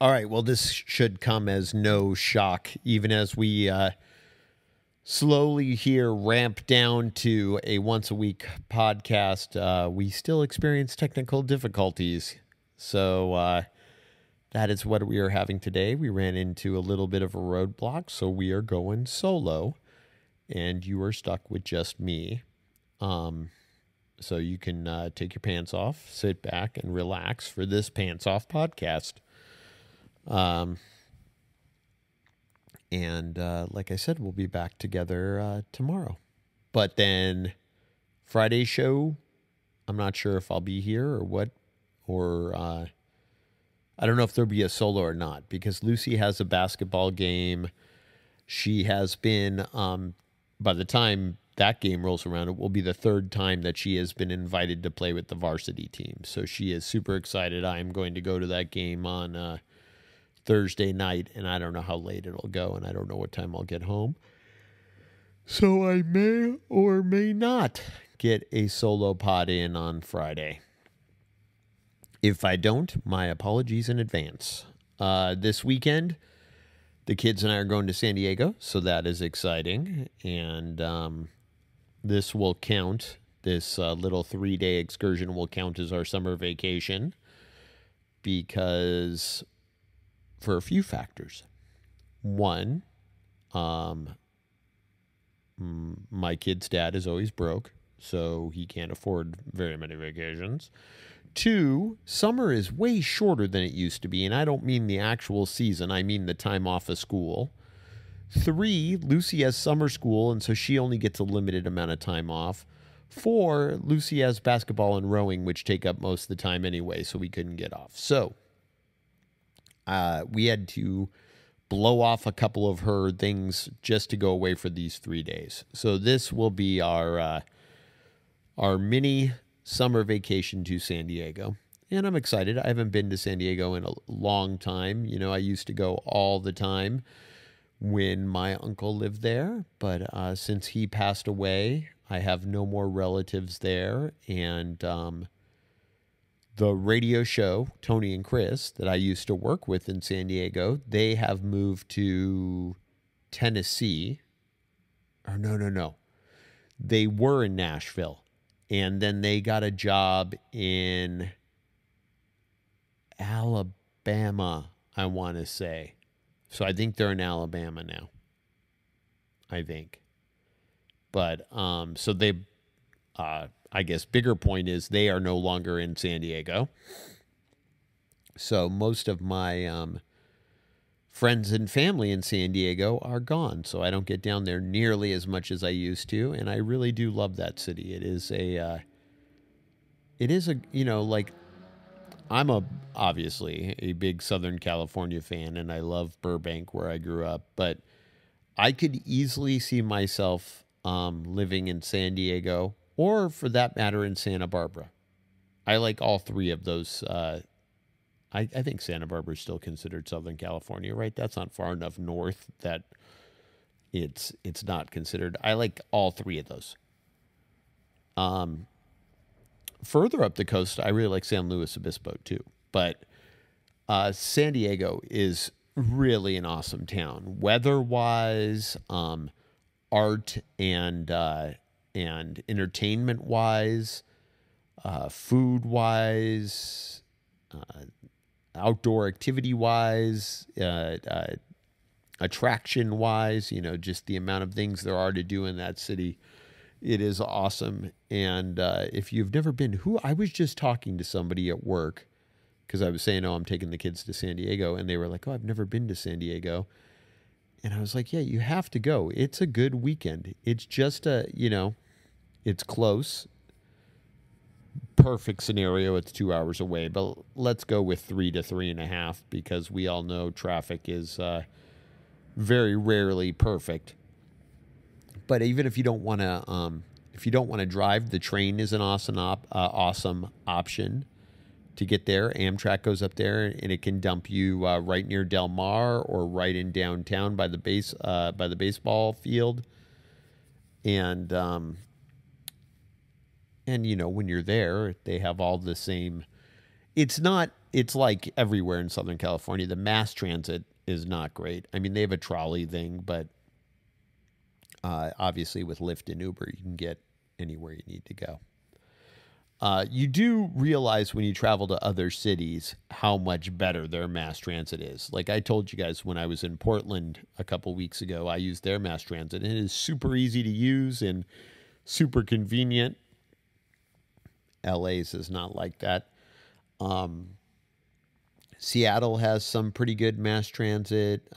All right. Well, this should come as no shock, even as we slowly here ramp down to a once a week podcast. We still experience technical difficulties. So that is what we are having today. We ran into a little bit of a roadblock, so we are going solo, and you are stuck with just me. So you can take your pants off, sit back, and relax for this Pants Off podcast. And like I said, we'll be back together tomorrow. But then Friday's show, I'm not sure if I'll be here or what, or I don't know if there'll be a solo or not, because Lucy has a basketball game. She has been, by the time that game rolls around, it will be the third time that she has been invited to play with the varsity team. So she is super excited. I am going to go to that game on Thursday night, and I don't know how late it'll go, and I don't know what time I'll get home. So I may or may not get a solo pod in on Friday. If I don't, my apologies in advance. This weekend, the kids and I are going to San Diego, so that is exciting, and this will count. This little 3-day excursion will count as our summer vacation, because for a few factors. One, my kid's dad is always broke, so he can't afford very many vacations. Two, summer is way shorter than it used to be, and I don't mean the actual season, I mean the time off of school. Three, Lucy has summer school, and so she only gets a limited amount of time off. Four, Lucy has basketball and rowing, which take up most of the time anyway, so we couldn't get off. So we had to blow off a couple of her things just to go away for these 3 days. So this will be our mini summer vacation to San Diego. And I'm excited. I haven't been to San Diego in a long time. You know, I used to go all the time when my uncle lived there. But since he passed away, I have no more relatives there. And the radio show, Tony and Chris, that I used to work with in San Diego, they have moved to Tennessee. Or no. They were in Nashville. And then they got a job in Alabama, I want to say. So I think they're in Alabama now. I think. But, so they... I guess bigger point is they are no longer in San Diego. So most of my friends and family in San Diego are gone. So I don't get down there nearly as much as I used to. And I really do love that city. It is a, you know, like, I'm obviously a big Southern California fan, and I love Burbank where I grew up. But I could easily see myself living in San Diego, or for that matter, in Santa Barbara. I like all three of those. I think Santa Barbara is still considered Southern California, right? That's not far enough north that it's not considered. I like all three of those. Further up the coast, I really like San Luis Obispo too. But San Diego is really an awesome town. Weather-wise, art and entertainment-wise, food-wise, outdoor activity-wise, attraction-wise, you know, just the amount of things there are to do in that city. It is awesome. And if you've never been, I was just talking to somebody at work, because I was saying, oh, I'm taking the kids to San Diego, and they were like, oh, I've never been to San Diego. And I was like, yeah, you have to go. It's a good weekend. It's just it's close. Perfect scenario, it's 2 hours away, but let's go with 3 to 3.5, because we all know traffic is very rarely perfect. But even if you don't want to, drive, the train is an awesome option to get there. Amtrak goes up there, and it can dump you right near Del Mar or right in downtown by the baseball field. And you know, when you're there, they have all the same. It's not it's like everywhere in Southern California. The mass transit is not great. I mean, they have a trolley thing, but obviously with Lyft and Uber, you can get anywhere you need to go. You do realize when you travel to other cities how much better their mass transit is. Like I told you guys when I was in Portland a couple weeks ago, I used their mass transit, and it is super easy to use and super convenient. LA's is not like that. Seattle has some pretty good mass transit.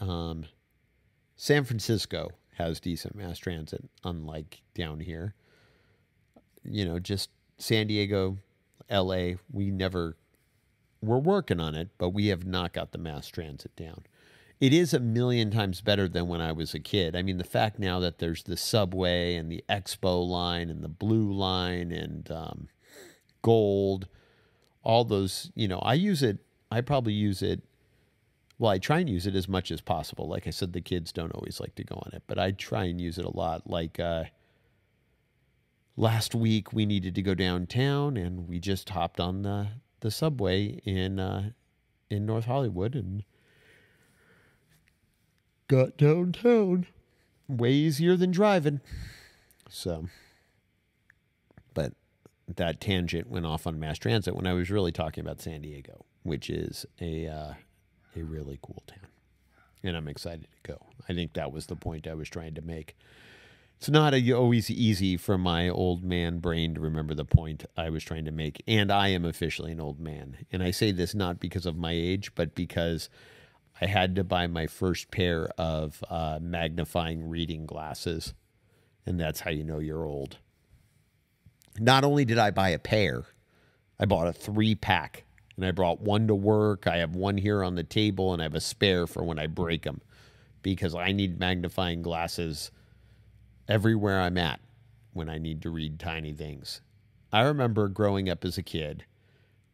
San Francisco has decent mass transit, unlike down here. Just San Diego, LA, we're working on it, but we have not got the mass transit down. It is a million times better than when I was a kid. I mean, the fact now that there's the subway and the Expo line and the Blue line and Gold, all those, I probably use it. Well, I try and use it as much as possible. Like I said, the kids don't always like to go on it, but I try and use it a lot. Like last week, we needed to go downtown, and we just hopped on the subway in North Hollywood and got downtown. Way easier than driving. So, but that tangent went off on mass transit when I was really talking about San Diego, which is a really cool town, and I'm excited to go. I think that was the point I was trying to make. It's not always easy for my old man brain to remember the point I was trying to make, and I am officially an old man. And I say this not because of my age, but because I had to buy my first pair of magnifying reading glasses, and that's how you know you're old. Not only did I buy a pair, I bought a 3-pack, and I brought one to work. I have one here on the table, and I have a spare for when I break them, because I need magnifying glasses everywhere I'm at when I need to read tiny things. I remember growing up as a kid,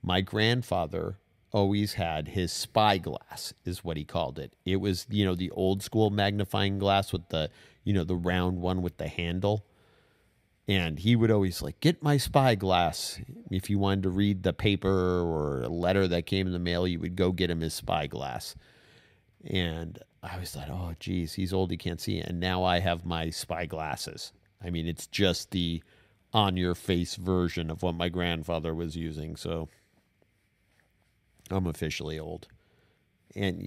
my grandfather always had his spyglass, is what he called it. It was, the old school magnifying glass with the round one with the handle. And he would always get my spyglass. If you wanted to read the paper or a letter that came in the mail, you would go get him his spyglass. And I always thought, oh, geez, he's old, he can't see it. And now I have my spyglasses. I mean, it's just the on-your-face version of what my grandfather was using. So I'm officially old. And,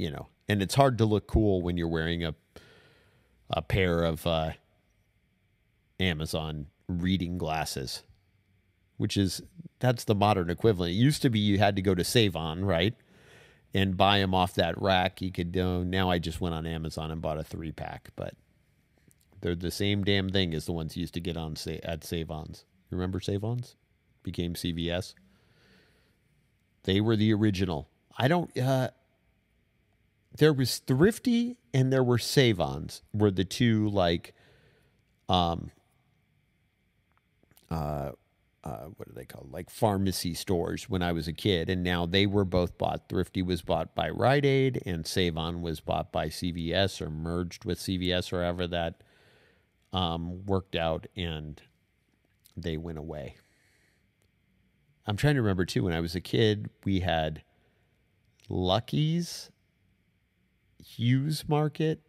and it's hard to look cool when you're wearing a pair of Amazon reading glasses, that's the modern equivalent. It used to be you had to go to Save-On, right? And buy them off that rack. You could do. Now I just went on Amazon and bought a 3-pack, but they're the same damn thing as the ones you used to get at Save-Ons. Remember Save-Ons? Became CVS. They were the original. There was Thrifty and there were Save-Ons were the two what are they called? Like pharmacy stores when I was a kid. And now they were both bought. Thrifty was bought by Rite Aid and Save-On was bought by CVS or merged with CVS or however that worked out, and they went away. I'm trying to remember too, when I was a kid, we had Lucky's, Hughes Market,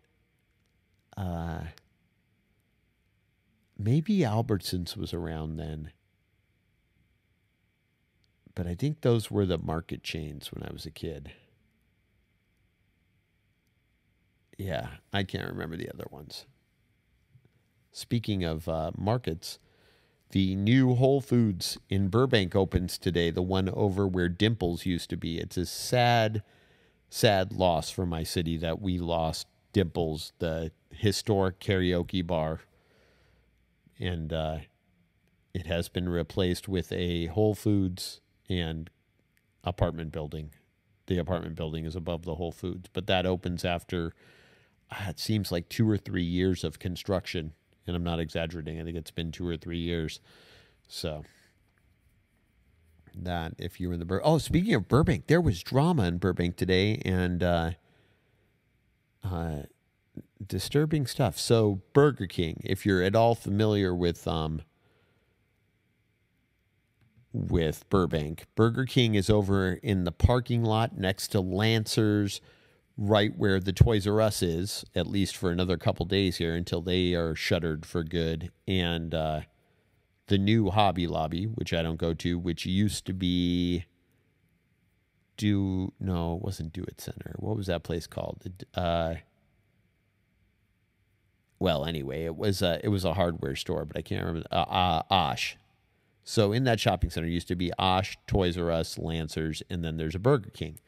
maybe Albertsons was around then. But I think those were the market chains when I was a kid. Yeah, I can't remember the other ones. Speaking of markets, the new Whole Foods in Burbank opens today, the one over where Dimples used to be. It's a sad, sad loss for my city that we lost Dimples, the historic karaoke bar. And it has been replaced with a Whole Foods and apartment building. The apartment building is above the Whole Foods, but that opens after, it seems like 2 or 3 years of construction. And I'm not exaggerating. I think it's been 2 or 3 years. So that if you're in the speaking of Burbank, there was drama in Burbank today and disturbing stuff. So Burger King, if you're at all familiar with with Burbank. Burger King is over in the parking lot next to Lancers, right where the Toys R Us is, at least for another couple days here until they are shuttered for good. And the new Hobby Lobby, which I don't go to, which used to be no, it wasn't Do It Center. What was that place called? Well, anyway, it was a hardware store, but I can't remember. Osh. So in that shopping center used to be Osh, Toys R Us, Lancers, and then there's a Burger King.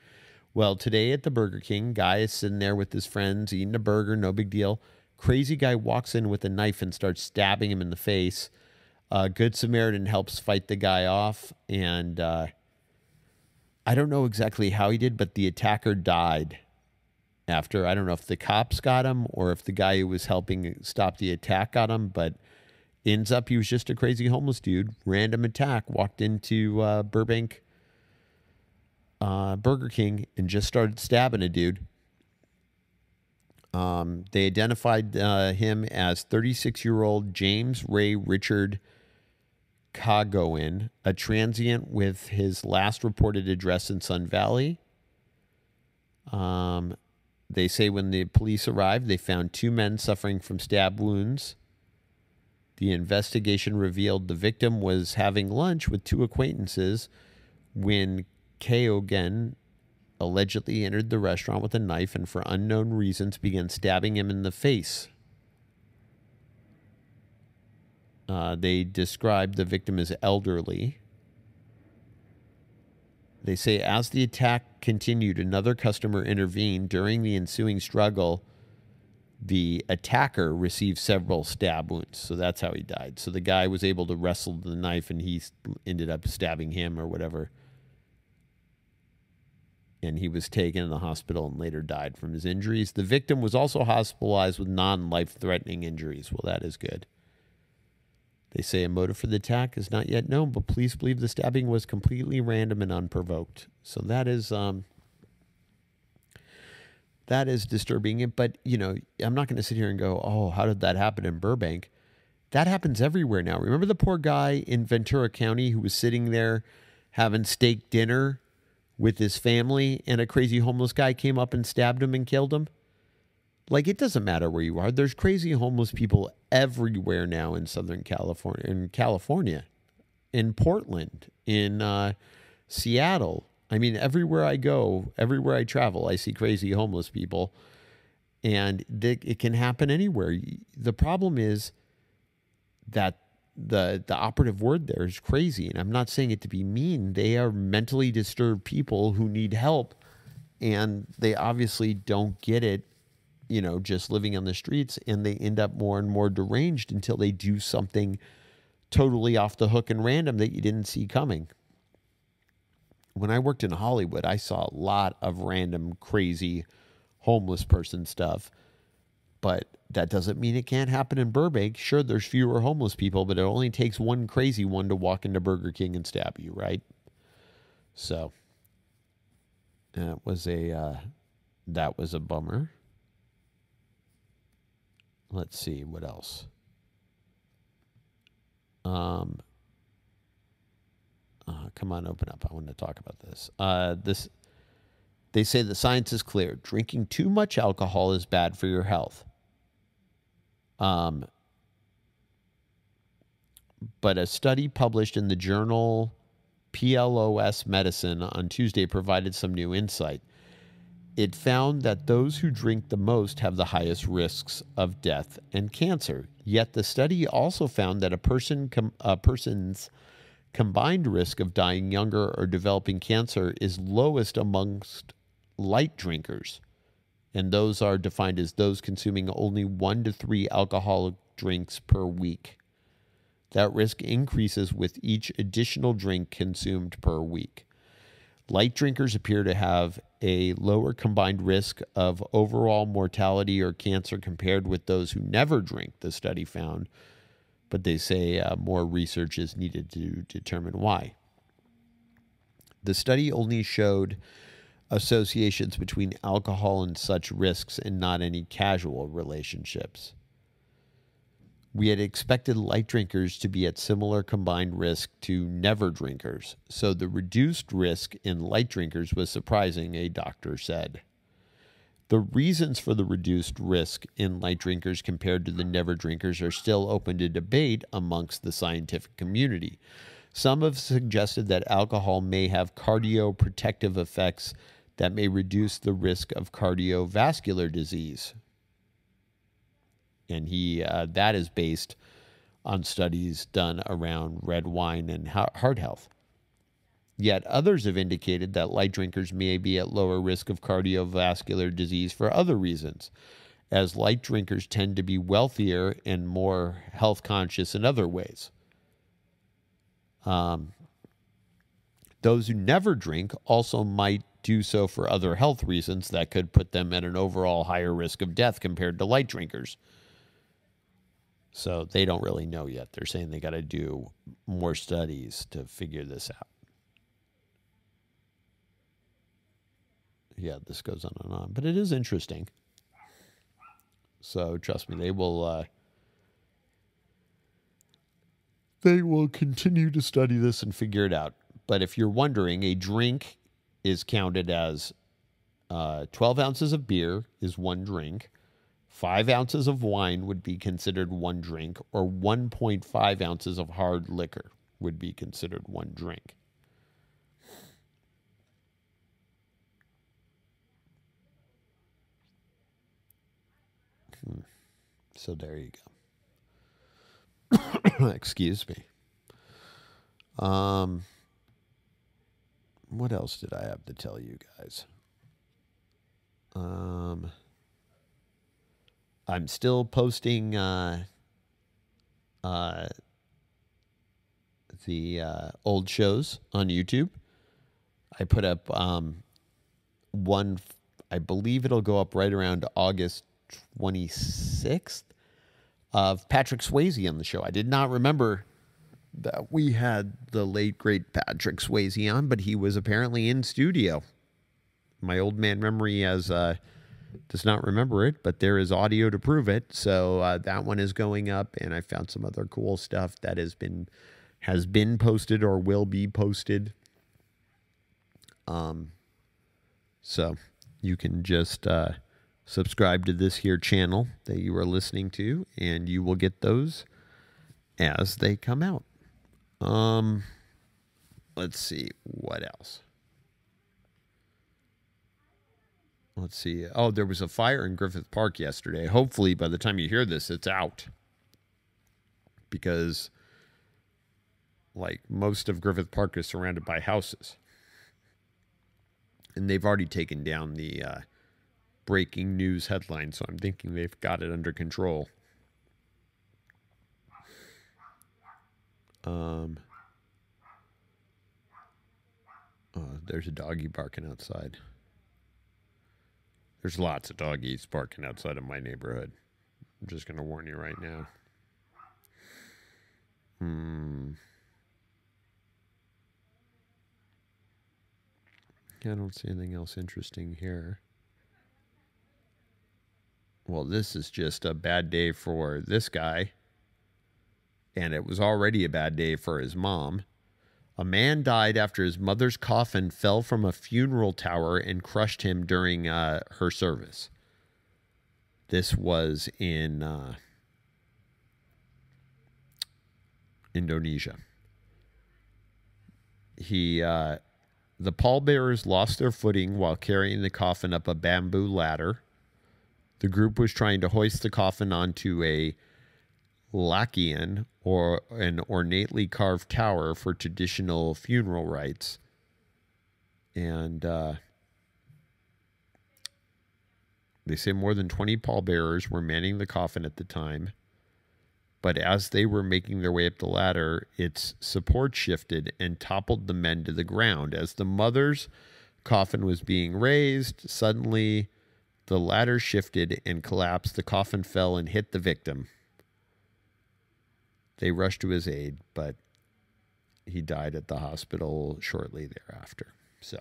Well, today at the Burger King, guy is sitting there with his friends eating a burger, no big deal. Crazy guy walks in with a knife and starts stabbing him in the face. Good Samaritan helps fight the guy off, and I don't know exactly how he did, but the attacker died after. I don't know if the cops got him or if the guy who was helping stop the attack got him, but ends up he was just a crazy homeless dude. Random attack, walked into Burbank Burger King and just started stabbing a dude. They identified him as 36-year-old James Ray Richard Kagoin, a transient with his last reported address in Sun Valley. They say when the police arrived, they found two men suffering from stab wounds. The investigation revealed the victim was having lunch with two acquaintances when Kagoin allegedly entered the restaurant with a knife and for unknown reasons began stabbing him in the face. They described the victim as elderly. They say as the attack continued, another customer intervened. During the ensuing struggle, the attacker received several stab wounds. So that's how he died. So the guy was able to wrestle the knife and he ended up stabbing him or whatever. And he was taken to the hospital and later died from his injuries. The victim was also hospitalized with non-life-threatening injuries. Well, that is good. They say a motive for the attack is not yet known, but police believe the stabbing was completely random and unprovoked. So that is disturbing. But, you know, I'm not going to sit here and go, oh, how did that happen in Burbank? That happens everywhere now. Remember the poor guy in Ventura County who was sitting there having steak dinner with his family and a crazy homeless guy came up and stabbed him and killed him? Like, it doesn't matter where you are. There's crazy homeless people everywhere now in Southern California, in Portland, in Seattle. I mean, everywhere I go, everywhere I travel, I see crazy homeless people. And it can happen anywhere. The problem is that the operative word there is crazy. And I'm not saying it to be mean. They are mentally disturbed people who need help. And they obviously don't get it, you know, just living on the streets, and they end up more and more deranged until they do something totally off the hook and random that you didn't see coming. When I worked in Hollywood, I saw a lot of random, crazy, homeless person stuff, but that doesn't mean it can't happen in Burbank. Sure, there's fewer homeless people, but it only takes one crazy one to walk into Burger King and stab you, right? So, that was a bummer. Let's see, what else? Come on, open up. I want to talk about this. They say the science is clear. Drinking too much alcohol is bad for your health. But a study published in the journal PLOS Medicine on Tuesday provided some new insight. It found that those who drink the most have the highest risks of death and cancer. Yet the study also found that a person's combined risk of dying younger or developing cancer is lowest amongst light drinkers. And those are defined as those consuming only 1 to 3 alcoholic drinks per week. That risk increases with each additional drink consumed per week. Light drinkers appear to have a lower combined risk of overall mortality or cancer compared with those who never drink, the study found. But they say more research is needed to determine why. The study only showed associations between alcohol and such risks and not any causal relationships. We had expected light drinkers to be at similar combined risk to never drinkers, so the reduced risk in light drinkers was surprising, a doctor said. The reasons for the reduced risk in light drinkers compared to the never drinkers are still open to debate amongst the scientific community. Some have suggested that alcohol may have cardioprotective effects that may reduce the risk of cardiovascular disease. And that is based on studies done around red wine and heart health. Yet others have indicated that light drinkers may be at lower risk of cardiovascular disease for other reasons, as light drinkers tend to be wealthier and more health conscious in other ways. Those who never drink also might do so for other health reasons that could put them at an overall higher risk of death compared to light drinkers. So they don't really know yet. They're saying they got to do more studies to figure this out. Yeah, this goes on and on. But it is interesting. So trust me, they will continue to study this and figure it out. But if you're wondering, a drink is counted as 12 ounces of beer is one drink. 5 ounces of wine would be considered one drink, or 1.5 ounces of hard liquor would be considered one drink. So there you go. Excuse me. What else did I have to tell you guys? I'm still posting the old shows on YouTube. I put up one, I believe it'll go up right around August 26th, of Patrick Swayze on the show. I did not remember that we had the late, great Patrick Swayze on, but he was apparently in studio. My old man memory does not remember it, but there is audio to prove it. So that one is going up, and I found some other cool stuff that has been posted or will be posted. So you can just subscribe to this here channel that you are listening to, and you will get those as they come out. Let's see what else. Let's see. Oh, there was a fire in Griffith Park yesterday. Hopefully by the time you hear this, it's out, because like most of Griffith Park is surrounded by houses, and they've already taken down the breaking news headline, so I'm thinking they've got it under control. Oh, there's a doggy barking outside. There's lots of doggies barking outside of my neighborhood. I'm just going to warn you right now. I don't see anything else interesting here. Well, this is just a bad day for this guy, and it was already a bad day for his mom. A man died after his mother's coffin fell from a funeral tower and crushed him during her service. This was in Indonesia. The pallbearers lost their footing while carrying the coffin up a bamboo ladder. The group was trying to hoist the coffin onto a lakian, or an ornately carved tower for traditional funeral rites. And they say more than 20 pallbearers were manning the coffin at the time. But as they were making their way up the ladder, its support shifted and toppled the men to the ground. As the mother's coffin was being raised, suddenly the ladder shifted and collapsed. The coffin fell and hit the victim. They rushed to his aid, but he died at the hospital shortly thereafter. So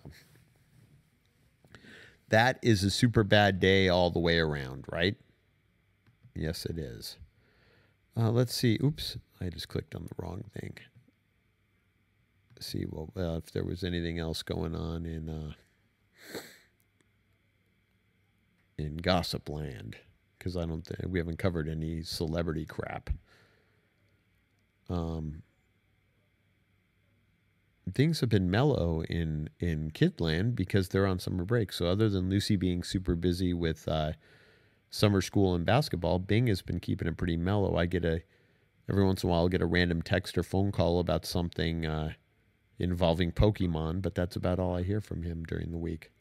that is a super bad day all the way around, right? Yes, it is. Let's see. Oops, I just clicked on the wrong thing. See, well, if there was anything else going on in Gossip Land, because I don't think we haven't covered any celebrity crap. Things have been mellow in Kidland because they're on summer break. So other than Lucy being super busy with summer school and basketball, Bing has been keeping it pretty mellow. Every once in a while I'll get a random text or phone call about something involving Pokemon, but that's about all I hear from him during the week.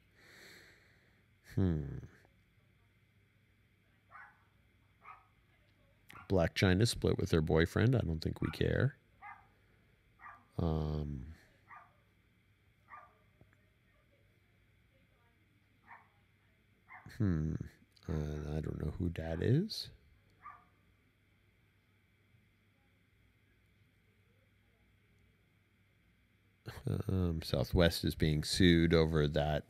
Black China split with her boyfriend. I don't think we care. I don't know who that is. Southwest is being sued over that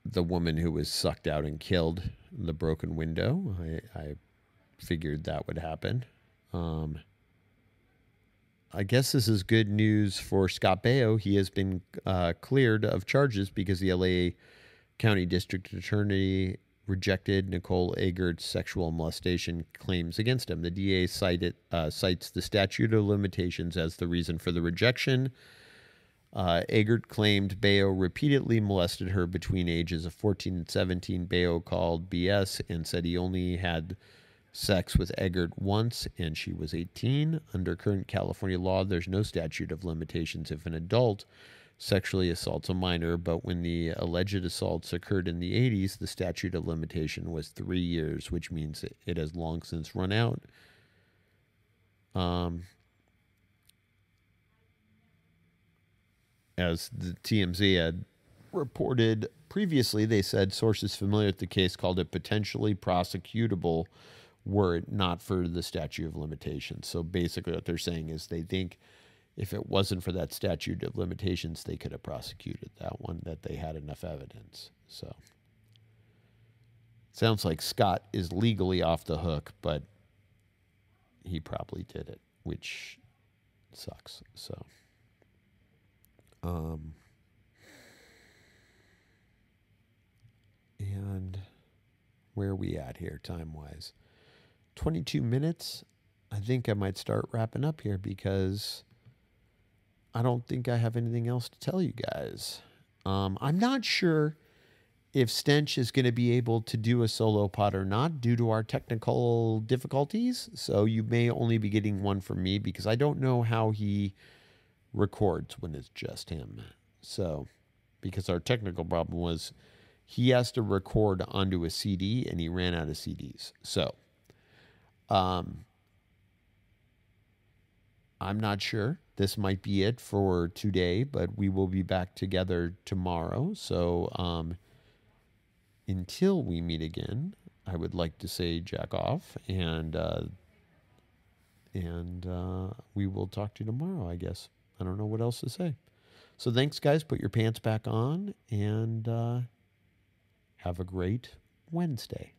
the woman who was sucked out and killed in the broken window. I figured that would happen. I guess this is good news for Scott Baio. He has been cleared of charges because the LA County District Attorney rejected Nicole Egert's sexual molestation claims against him. The DA cites the statute of limitations as the reason for the rejection. Egert claimed Baio repeatedly molested her between ages of 14 and 17. Baio called BS and said he only had sex with Egert once and she was 18. Under current California law, there's no statute of limitations if an adult sexually assaults a minor, but when the alleged assaults occurred in the 80s, the statute of limitation was 3 years, which means it has long since run out. As the TMZ had reported previously, they said sources familiar with the case called it potentially prosecutable were it not for the statute of limitations. So basically what they're saying is they think if it wasn't for that statute of limitations, they could have prosecuted that one, that they had enough evidence. So sounds like Scott is legally off the hook, but he probably did it, which sucks. So and where are we at here time-wise? 22 minutes. I think I might start wrapping up here because I don't think I have anything else to tell you guys. I'm not sure if Stench is going to be able to do a solo pod or not due to our technical difficulties. So you may only be getting one from me because I don't know how he records when it's just him. So, because our technical problem was he has to record onto a CD and he ran out of CDs. So, I'm not sure. This might be it for today, but we will be back together tomorrow. So, until we meet again, I would like to say jack off, and we will talk to you tomorrow, I guess. I don't know what else to say. So thanks, guys. Put your pants back on, and have a great Wednesday.